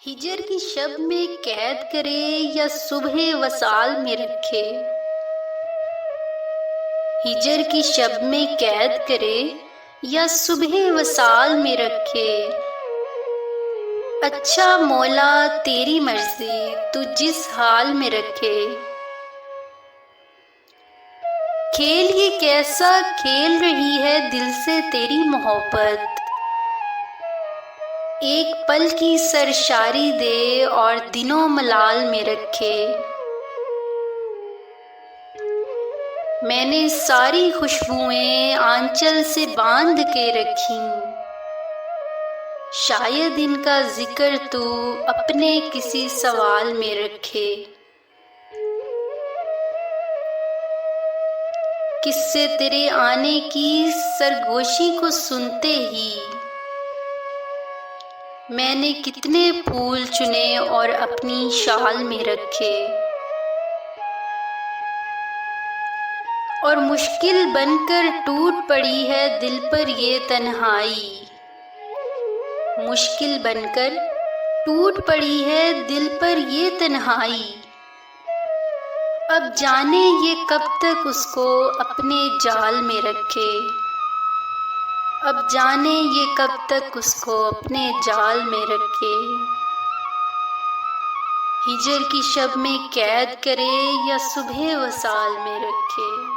हिजर की शब में कैद करे या सुबह वसाल में रखे। हिजर की शब में कैद करे या सुबह वसाल में रखे। अच्छा मौला तेरी मर्जी तू जिस हाल में रखे। खेल ये कैसा खेल रही है दिल से तेरी मोहब्बत। एक पल की सरशारी दे और दिनों मलाल में रखे। मैंने सारी खुशबुएं आंचल से बांध के रखी। शायद इनका जिक्र तू अपने किसी सवाल में रखे। किससे तेरे आने की सरगोशी को सुनते ही मैंने कितने फूल चुने और अपनी शाल में रखे। और मुश्किल बनकर टूट पड़ी है दिल पर ये तन्हाई। मुश्किल बनकर टूट पड़ी है दिल पर ये तन्हाई। अब जाने ये कब तक उसको अपने जाल में रखे। अब जाने ये कब तक उसको अपने जाल में रखे। हिजर की शब में कैद करे या सुबह वसाल में रखे।